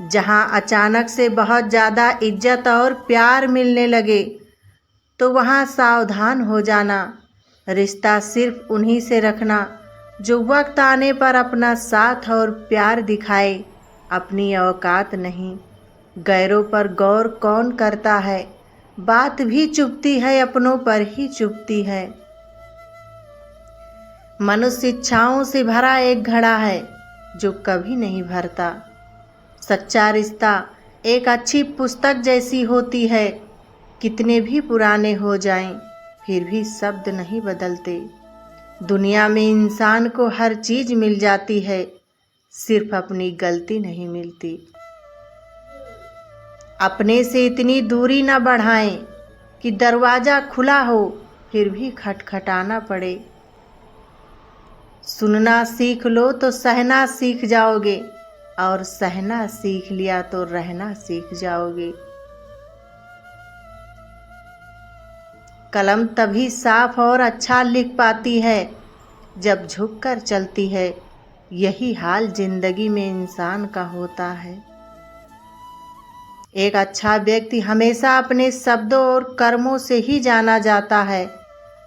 जहाँ अचानक से बहुत ज़्यादा इज्जत और प्यार मिलने लगे तो वहाँ सावधान हो जाना। रिश्ता सिर्फ उन्हीं से रखना जो वक्त आने पर अपना साथ और प्यार दिखाए, अपनी औकात नहीं। गैरों पर गौर कौन करता है, बात भी चुभती है, अपनों पर ही चुभती है। मनुष्य इच्छाओं से भरा एक घड़ा है जो कभी नहीं भरता। सच्चा रिश्ता एक अच्छी पुस्तक जैसी होती है, कितने भी पुराने हो जाएं फिर भी शब्द नहीं बदलते। दुनिया में इंसान को हर चीज़ मिल जाती है, सिर्फ अपनी गलती नहीं मिलती। अपने से इतनी दूरी न बढ़ाएं कि दरवाज़ा खुला हो फिर भी खटखटाना पड़े। सुनना सीख लो तो सहना सीख जाओगे, और सहना सीख लिया तो रहना सीख जाओगे। कलम तभी साफ और अच्छा लिख पाती है जब झुककर चलती है। यही हाल जिंदगी में इंसान का होता है। एक अच्छा व्यक्ति हमेशा अपने शब्दों और कर्मों से ही जाना जाता है,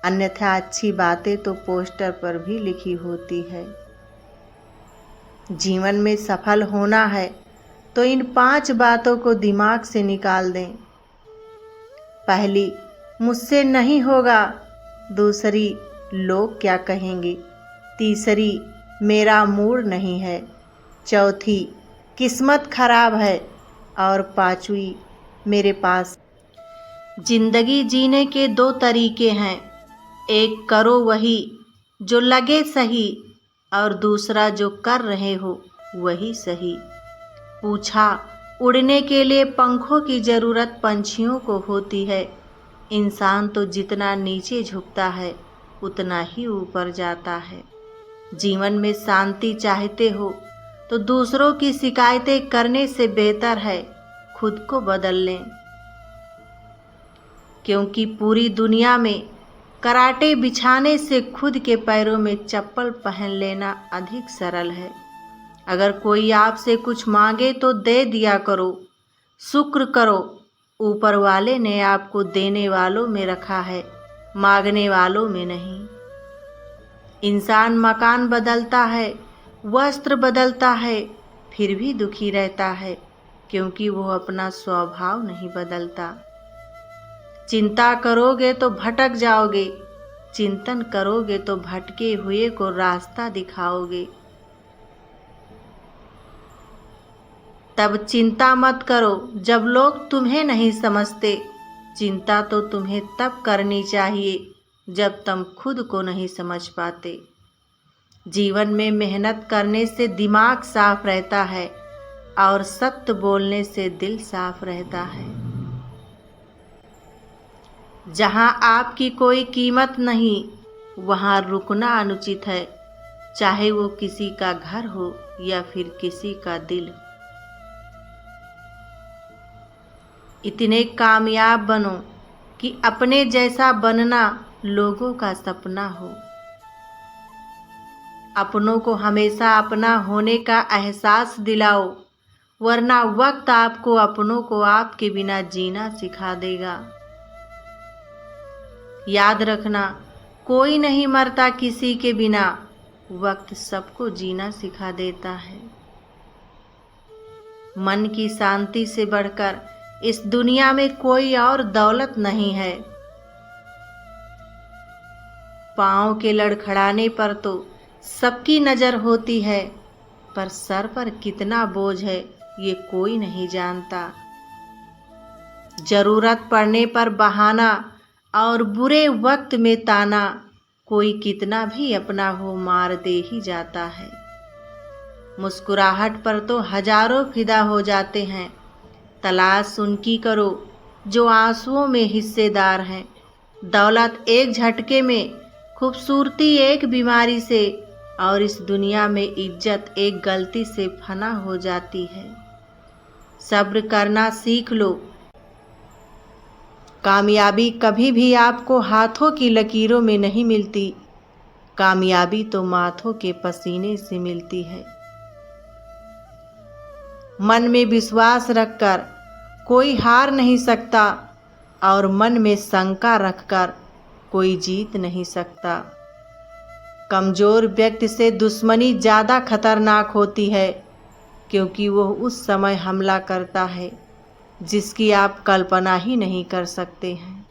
अन्यथा अच्छी बातें तो पोस्टर पर भी लिखी होती है। जीवन में सफल होना है तो इन 5 बातों को दिमाग से निकाल दें। पहली, मुझसे नहीं होगा। दूसरी, लोग क्या कहेंगे। तीसरी, मेरा मूड नहीं है। चौथी, किस्मत खराब है। और पांचवी, मेरे पास। जिंदगी जीने के 2 तरीके हैं, एक करो वही जो लगे सही, और दूसरा जो कर रहे हो वही सही। पूछा, उड़ने के लिए पंखों की ज़रूरत पंछियों को होती है। इंसान तो जितना नीचे झुकता है उतना ही ऊपर जाता है। जीवन में शांति चाहते हो तो दूसरों की शिकायतें करने से बेहतर है खुद को बदल लें। क्योंकि पूरी दुनिया में कराटे बिछाने से खुद के पैरों में चप्पल पहन लेना अधिक सरल है। अगर कोई आपसे कुछ मांगे तो दे दिया करो। शुक्र करो, ऊपर वाले ने आपको देने वालों में रखा है, मांगने वालों में नहीं। इंसान मकान बदलता है, वस्त्र बदलता है, फिर भी दुखी रहता है, क्योंकि वो अपना स्वभाव नहीं बदलता। चिंता करोगे तो भटक जाओगे, चिंतन करोगे तो भटके हुए को रास्ता दिखाओगे। तब चिंता मत करो जब लोग तुम्हें नहीं समझते। चिंता तो तुम्हें तब करनी चाहिए जब तुम खुद को नहीं समझ पाते। जीवन में मेहनत करने से दिमाग साफ रहता है और सत्य बोलने से दिल साफ रहता है। जहाँ आपकी कोई कीमत नहीं, वहाँ रुकना अनुचित है, चाहे वो किसी का घर हो या फिर किसी का दिल। इतने कामयाब बनो कि अपने जैसा बनना लोगों का सपना हो। अपनों को हमेशा अपना होने का एहसास दिलाओ, वरना वक्त आपको अपनों को आपके बिना जीना सिखा देगा। याद रखना, कोई नहीं मरता किसी के बिना, वक्त सबको जीना सिखा देता है। मन की शांति से बढ़कर इस दुनिया में कोई और दौलत नहीं है। पाँव के लड़खड़ाने पर तो सबकी नज़र होती है, पर सर पर कितना बोझ है ये कोई नहीं जानता। जरूरत पड़ने पर बहाना और बुरे वक्त में ताना, कोई कितना भी अपना हो मार दे ही जाता है। मुस्कुराहट पर तो हजारों फिदा हो जाते हैं, तलाश उनकी करो जो आंसुओं में हिस्सेदार हैं। दौलत एक झटके में, खूबसूरती एक बीमारी से, और इस दुनिया में इज्जत एक गलती से फना हो जाती है। सब्र करना सीख लो। कामयाबी कभी भी आपको हाथों की लकीरों में नहीं मिलती, कामयाबी तो माथों के पसीने से मिलती है। मन में विश्वास रखकर कोई हार नहीं सकता और मन में शंका रखकर कोई जीत नहीं सकता। कमज़ोर व्यक्ति से दुश्मनी ज़्यादा खतरनाक होती है, क्योंकि वह उस समय हमला करता है जिसकी आप कल्पना ही नहीं कर सकते हैं।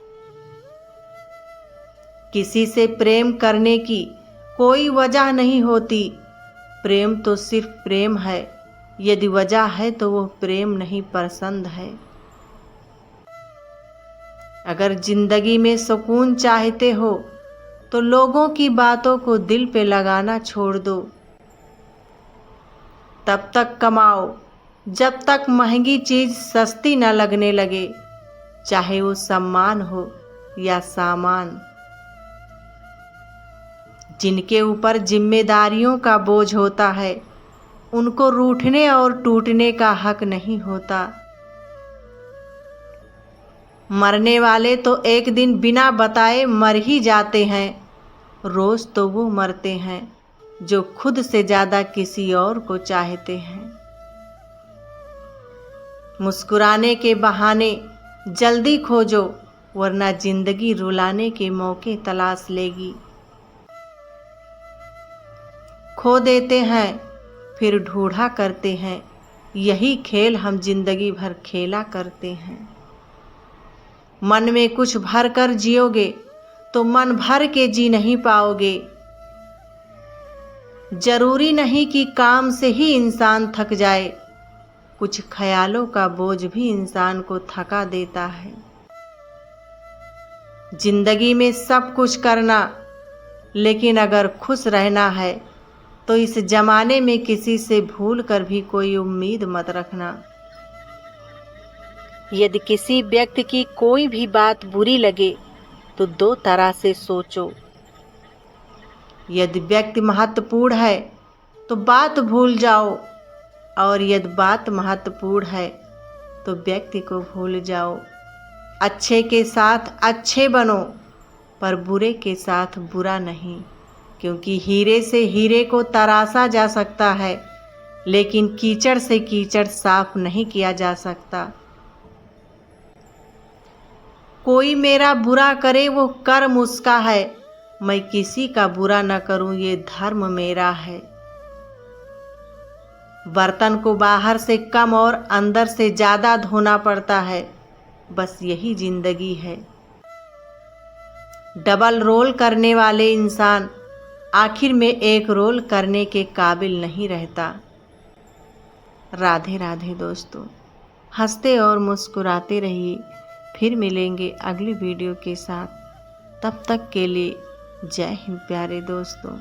किसी से प्रेम करने की कोई वजह नहीं होती। प्रेम तो सिर्फ प्रेम है। यदि वजह है तो वह प्रेम नहीं, पसंद है। अगर जिंदगी में सुकून चाहते हो तो लोगों की बातों को दिल पे लगाना छोड़ दो। तब तक कमाओ जब तक महंगी चीज सस्ती न लगने लगे, चाहे वो सम्मान हो या सामान। जिनके ऊपर जिम्मेदारियों का बोझ होता है, उनको रूठने और टूटने का हक नहीं होता। मरने वाले तो एक दिन बिना बताए मर ही जाते हैं। रोज तो वो मरते हैं जो खुद से ज़्यादा किसी और को चाहते हैं। मुस्कुराने के बहाने जल्दी खोजो, वरना जिंदगी रुलाने के मौके तलाश लेगी। खो देते हैं फिर ढूंढा करते हैं, यही खेल हम जिंदगी भर खेला करते हैं। मन में कुछ भर कर जियोगे तो मन भर के जी नहीं पाओगे। जरूरी नहीं कि काम से ही इंसान थक जाए, कुछ ख्यालों का बोझ भी इंसान को थका देता है। जिंदगी में सब कुछ करना, लेकिन अगर खुश रहना है तो इस जमाने में किसी से भूल कर भी कोई उम्मीद मत रखना। यदि किसी व्यक्ति की कोई भी बात बुरी लगे तो दो तरह से सोचो। यदि व्यक्ति महत्वपूर्ण है तो बात भूल जाओ, और यदि बात महत्वपूर्ण है तो व्यक्ति को भूल जाओ। अच्छे के साथ अच्छे बनो, पर बुरे के साथ बुरा नहीं, क्योंकि हीरे से हीरे को तराशा जा सकता है, लेकिन कीचड़ से कीचड़ साफ नहीं किया जा सकता। कोई मेरा बुरा करे वो कर्म उसका है, मैं किसी का बुरा न करूं ये धर्म मेरा है। बर्तन को बाहर से कम और अंदर से ज़्यादा धोना पड़ता है, बस यही जिंदगी है। डबल रोल करने वाले इंसान आखिर में एक रोल करने के काबिल नहीं रहता। राधे राधे दोस्तों, हंसते और मुस्कुराते रहिए। फिर मिलेंगे अगली वीडियो के साथ। तब तक के लिए जय हिंद प्यारे दोस्तों।